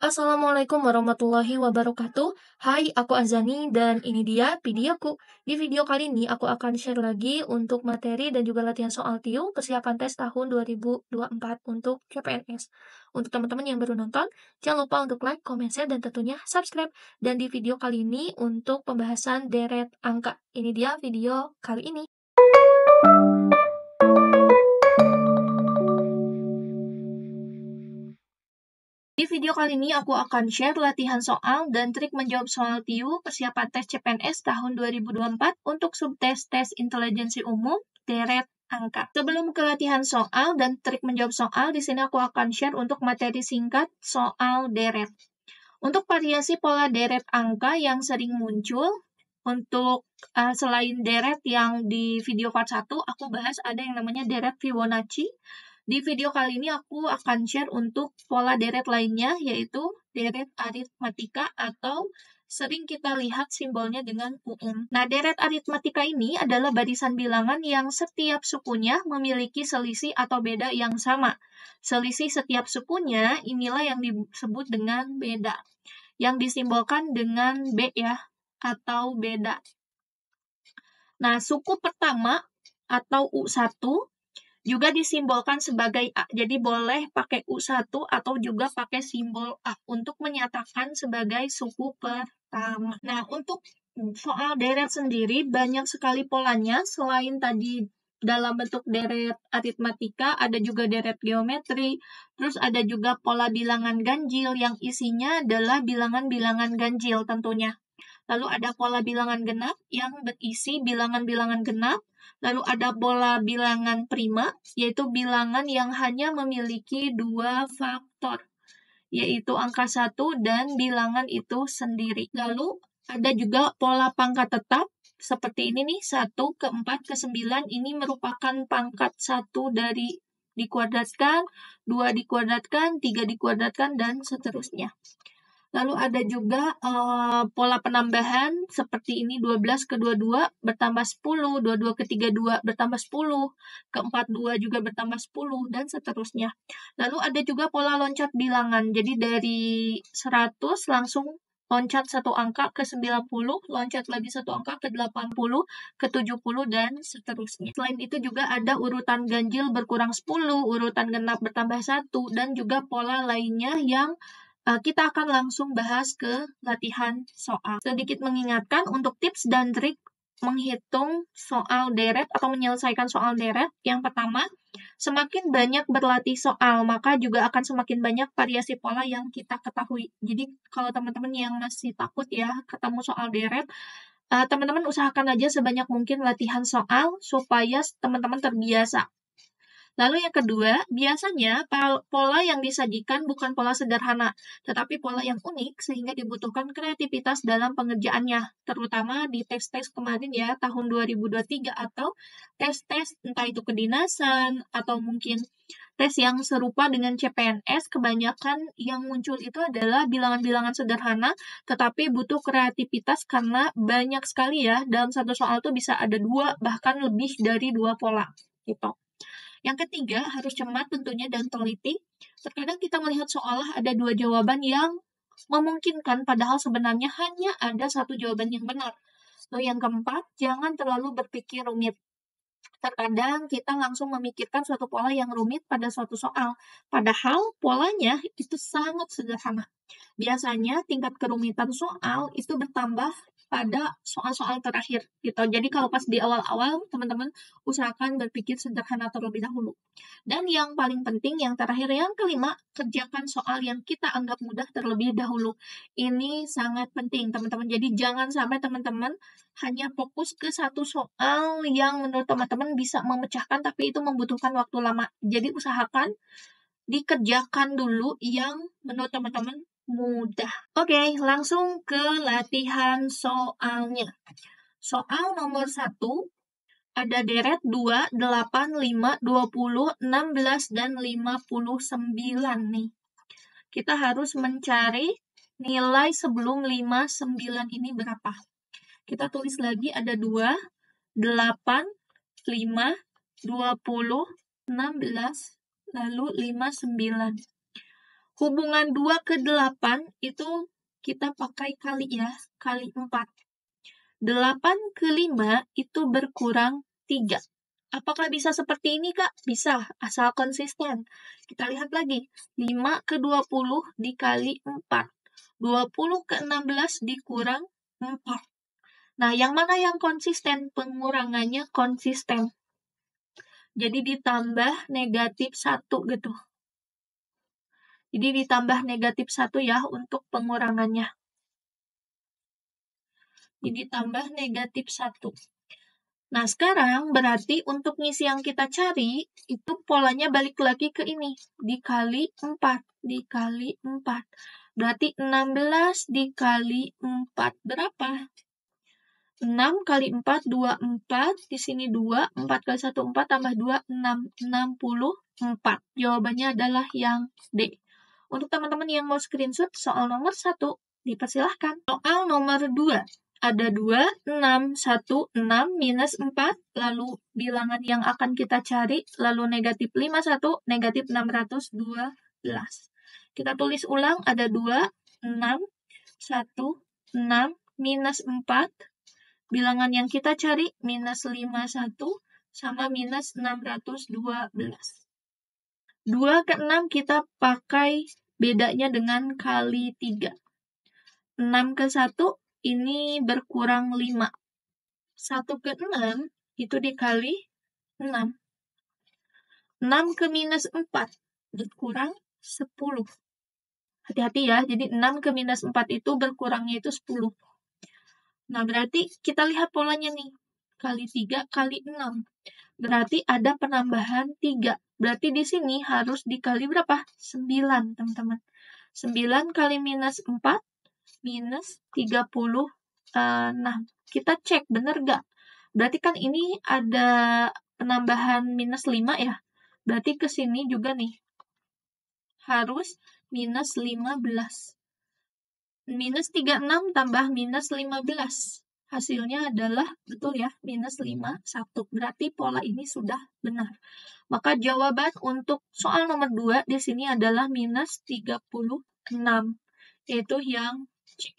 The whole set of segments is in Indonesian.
Assalamualaikum warahmatullahi wabarakatuh. Hai, aku Azani dan ini dia videoku. Di video kali ini aku akan share lagi untuk materi dan juga latihan soal TIU persiapan tes tahun 2024 untuk CPNS. Untuk teman-teman yang baru nonton, jangan lupa untuk like, comment, share, dan tentunya subscribe. Dan di video kali ini untuk pembahasan deret angka. Ini dia video kali ini. Di video kali ini aku akan share latihan soal dan trik menjawab soal TIU persiapan tes CPNS tahun 2024 untuk subtes tes intelijensi umum deret angka. Sebelum ke latihan soal dan trik menjawab soal, di sini aku akan share untuk materi singkat soal deret. Untuk variasi pola deret angka yang sering muncul, untuk selain deret yang di video part 1, aku bahas ada yang namanya deret Fibonacci. Di video kali ini aku akan share untuk pola deret lainnya, yaitu deret aritmatika atau sering kita lihat simbolnya dengan Nah, deret aritmatika ini adalah barisan bilangan yang setiap sukunya memiliki selisih atau beda yang sama. Selisih setiap sukunya inilah yang disebut dengan beda, yang disimbolkan dengan B ya, atau beda. Nah, suku pertama atau U1 juga disimbolkan sebagai A. Jadi boleh pakai U1 atau juga pakai simbol A untuk menyatakan sebagai suku pertama. Nah, untuk soal deret sendiri banyak sekali polanya. Selain tadi dalam bentuk deret aritmatika, ada juga deret geometri, terus ada juga pola bilangan ganjil yang isinya adalah bilangan-bilangan ganjil tentunya. Lalu ada pola bilangan genap yang berisi bilangan-bilangan genap. Lalu ada pola bilangan prima, yaitu bilangan yang hanya memiliki dua faktor, yaitu angka 1 dan bilangan itu sendiri. Lalu ada juga pola pangkat tetap, seperti ini nih, 1 ke 4 ke 9, ini merupakan pangkat 1 dari dikuadratkan, 2 dikuadratkan, 3 dikuadratkan, dan seterusnya. Lalu ada juga pola penambahan seperti ini, 12 ke 22 bertambah 10, 22 ke 32 bertambah 10, ke 42 juga bertambah 10, dan seterusnya. Lalu ada juga pola loncat bilangan, jadi dari 100 langsung loncat satu angka ke 90, loncat lagi satu angka ke 80, ke 70, dan seterusnya. Selain itu juga ada urutan ganjil berkurang 10, urutan genap bertambah 1, dan juga pola lainnya yang kita akan langsung bahas ke latihan soal. Sedikit mengingatkan untuk tips dan trik menghitung soal deret atau menyelesaikan soal deret. Yang pertama, semakin banyak berlatih soal, maka juga akan semakin banyak variasi pola yang kita ketahui. Jadi, kalau teman-teman yang masih takut ya ketemu soal deret, teman-teman usahakan aja sebanyak mungkin latihan soal supaya teman-teman terbiasa. Lalu yang kedua, biasanya pola yang disajikan bukan pola sederhana, tetapi pola yang unik sehingga dibutuhkan kreativitas dalam pengerjaannya, terutama di tes-tes kemarin ya, tahun 2023 atau tes-tes entah itu kedinasan atau mungkin tes yang serupa dengan CPNS, kebanyakan yang muncul itu adalah bilangan-bilangan sederhana, tetapi butuh kreativitas karena banyak sekali ya, dalam satu soal itu bisa ada 2, bahkan lebih dari 2 pola, gitu. Yang ketiga, harus cermat tentunya dan teliti. Terkadang kita melihat seolah ada 2 jawaban yang memungkinkan, padahal sebenarnya hanya ada 1 jawaban yang benar. Lalu yang keempat, jangan terlalu berpikir rumit. Terkadang kita langsung memikirkan suatu pola yang rumit pada suatu soal, padahal polanya itu sangat sederhana. Biasanya tingkat kerumitan soal itu bertambah pada soal-soal terakhir gitu. Jadi kalau pas di awal-awal teman-teman usahakan berpikir sederhana terlebih dahulu. Dan yang paling penting yang terakhir yang kelima, kerjakan soal yang kita anggap mudah terlebih dahulu. Ini sangat penting teman-teman. Jadi jangan sampai teman-teman hanya fokus ke satu soal yang menurut teman-teman bisa memecahkan tapi itu membutuhkan waktu lama. Jadi usahakan dikerjakan dulu yang menurut teman-teman mudah. Oke, langsung ke latihan soalnya. Soal nomor 1, ada deret 2, 8, 5, 20, 16, dan 59 nih. Kita harus mencari nilai sebelum 59 ini berapa. Kita tulis lagi ada 2, 8, 5, 20, 16, lalu 59. Hubungan 2 ke 8 itu kita pakai kali ya, kali 4. 8 ke 5 itu berkurang 3. Apakah bisa seperti ini, Kak? Bisa, asal konsisten. Kita lihat lagi, 5 ke 20 dikali 4. 20 ke 16 dikurang 4. Nah, yang mana yang konsisten? Pengurangannya konsisten. Jadi ditambah negatif 1 gitu. Jadi ditambah negatif 1 ya untuk pengurangannya. Jadi tambah negatif 1. Nah, sekarang berarti untuk ngisi yang kita cari, itu polanya balik lagi ke ini. Dikali 4. Dikali 4. Berarti 16 dikali 4 berapa? 6 kali 4, 24. Di sini 2. 4 kali 1, 4 tambah 2, 6. 64. Jawabannya adalah yang D. Untuk teman-teman yang mau screenshot soal nomor 1, dipersilahkan. Soal nomor 2. Ada 2, 6, 1, 6, minus 4, lalu bilangan yang akan kita cari, lalu negatif 5, 1, negatif 612. Kita tulis ulang, ada 2, 6, 1, 6, minus 4, bilangan yang kita cari, minus 5, 1, sama minus 612. 2 ke 6 kita pakai bedanya dengan kali 3. 6 ke 1, ini berkurang 5. 1 ke 6, itu dikali 6. 6 ke minus 4, berkurang 10. Hati-hati ya, jadi 6 ke minus 4 itu berkurangnya itu 10. Nah, berarti kita lihat polanya nih. Kali 3 kali 6. Berarti ada penambahan 3. Berarti di sini harus dikali berapa? 9, teman-teman. 9 kali minus 4, minus 36. Kita cek, bener nggak? Berarti kan ini ada penambahan minus 5 ya. Berarti ke sini juga nih. Harus minus 15. Minus 36 tambah minus 15. Hasilnya adalah, betul ya, minus 5, 1. Berarti pola ini sudah benar. Maka jawaban untuk soal nomor 2 di sini adalah minus 36. Yaitu yang C.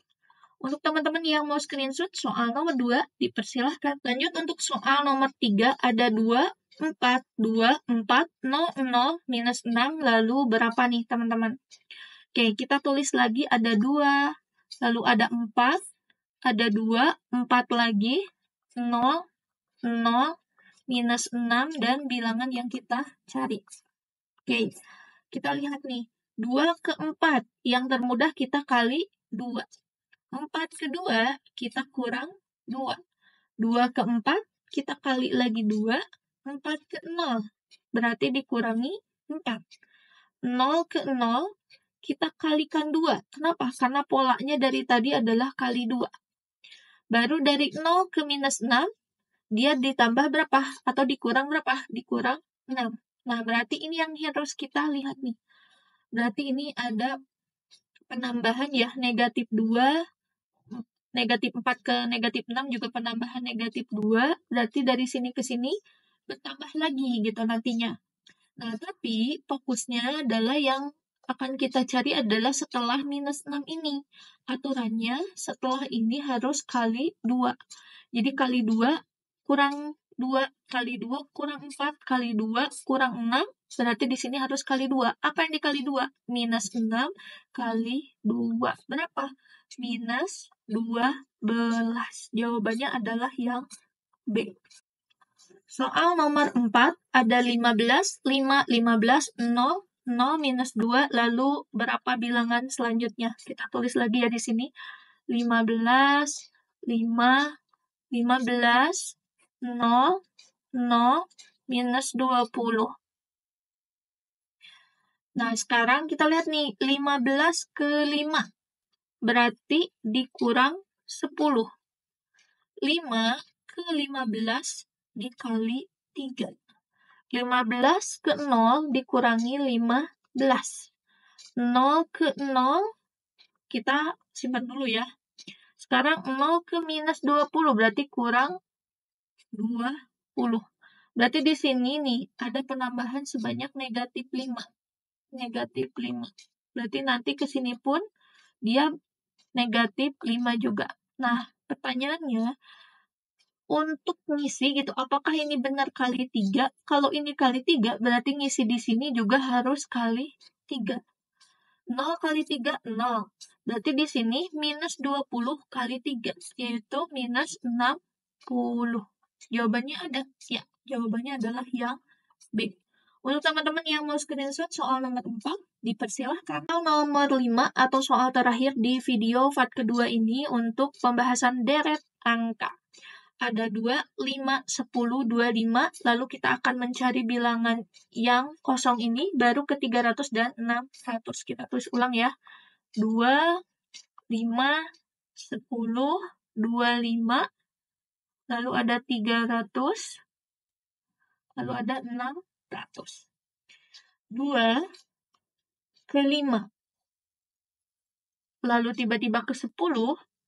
Untuk teman-teman yang mau screenshot soal nomor 2, dipersilahkan. Lanjut untuk soal nomor 3, ada 2, 4, 2, 4, 0, 0, minus 6, lalu berapa nih teman-teman? Oke, kita tulis lagi ada 2, lalu ada 4, ada 2, 4 lagi, 0, 0, minus 6, dan bilangan yang kita cari. Oke, kita lihat nih, 2 ke 4, yang termudah kita kali 2. 4 ke 2, kita kurang 2. 2 ke 4, kita kali lagi 2. 4 ke 0, berarti dikurangi 4. 0 ke 0, kita kalikan 2. Kenapa? Karena polanya dari tadi adalah kali 2. Baru dari 0 ke minus 6, dia ditambah berapa? Atau dikurang berapa? Dikurang 6. Nah, berarti ini yang harus kita lihat nih. Berarti ini ada penambahan ya, negatif 2, negatif 4 ke negatif 6 juga penambahan negatif 2, berarti dari sini ke sini bertambah lagi gitu nantinya. Nah, tapi fokusnya adalah yang akan kita cari adalah setelah minus 6 ini. Aturannya setelah ini harus kali 2. Jadi kali 2 kurang 2, kali 2 kurang 4, kali 2 kurang 6, berarti di sini harus kali 2. Apa yang dikali 2? Minus 6 kali 2. Berapa? Minus 12. Jawabannya adalah yang B. Soal nomor 4, ada 15, 5, 15, 0, 0, minus 2, lalu berapa bilangan selanjutnya? Kita tulis lagi ya di sini. 15, 5, 15, 0, 0, minus 20. Nah, sekarang kita lihat nih, 15 ke 5. Berarti dikurang 10. 5 ke 15 dikali 3. 15 ke 0 dikurangi 15. 0 ke 0, kita simpan dulu ya. Sekarang 0 ke minus 20, berarti kurang 20. Berarti di sini nih, ada penambahan sebanyak negatif 5. Negatif 5. Berarti nanti ke sini pun dia negatif 5 juga. Nah, pertanyaannya, untuk ngisi gitu, apakah ini benar kali 3? Kalau ini kali 3, berarti ngisi di sini juga harus kali 3. 0 kali 3, 0. Berarti di sini minus 20 kali 3, yaitu minus 60. Jawabannya ada? Ya, jawabannya adalah yang B. Untuk teman-teman yang mau screenshot soal nomor 4, dipersilahkan. Soal nomor 5 atau soal terakhir di video part kedua ini untuk pembahasan deret angka. Ada 2, 5, 10, 25, lalu kita akan mencari bilangan yang kosong ini, baru ke 300 dan 600. Kita tulis ulang ya. 2, 5, 10, 25, lalu ada 300, lalu ada 600. 2 ke 5, lalu tiba-tiba ke 10,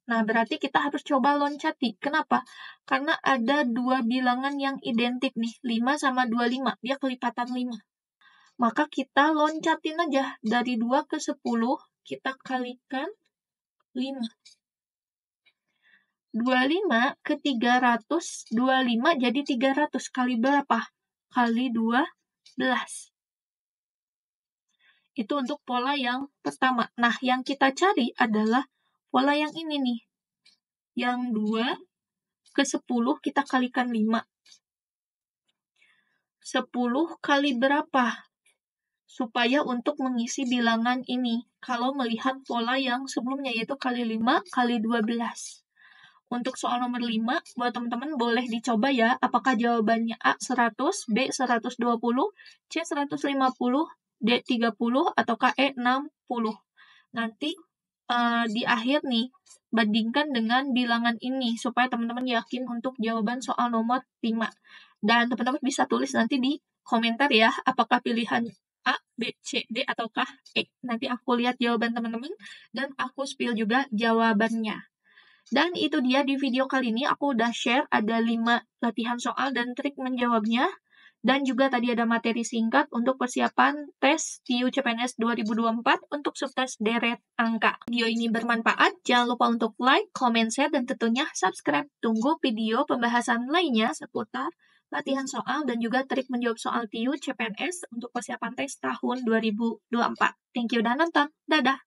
nah berarti kita harus coba loncati. Kenapa? Karena ada dua bilangan yang identik nih, 5 sama 25, dia kelipatan 5. Maka kita loncatin aja, dari 2 ke 10, kita kalikan 5. 25 ke 300, 25 jadi 300, kali berapa? Kali 12. Itu untuk pola yang pertama. Nah, yang kita cari adalah pola yang ini nih. Yang 2 ke 10 kita kalikan 5. 10 kali berapa? Supaya untuk mengisi bilangan ini. Kalau melihat pola yang sebelumnya, yaitu kali 5 kali 12. Untuk soal nomor 5, buat teman-teman boleh dicoba ya, apakah jawabannya A 100, B 120, C 150, D 30, atau E 60. Nanti di akhir nih, bandingkan dengan bilangan ini, supaya teman-teman yakin untuk jawaban soal nomor 5. Dan teman-teman bisa tulis nanti di komentar ya, apakah pilihan A, B, C, D, ataukah E. Nanti aku lihat jawaban teman-teman, dan aku spill juga jawabannya. Dan itu dia di video kali ini aku udah share ada 5 latihan soal dan trik menjawabnya. Dan juga tadi ada materi singkat untuk persiapan tes TIU CPNS 2024 untuk subtes deret angka. Video ini bermanfaat, jangan lupa untuk like, comment, share, dan tentunya subscribe. Tunggu video pembahasan lainnya seputar latihan soal dan juga trik menjawab soal TIU CPNS untuk persiapan tes tahun 2024. Thank you udah nonton. Dadah!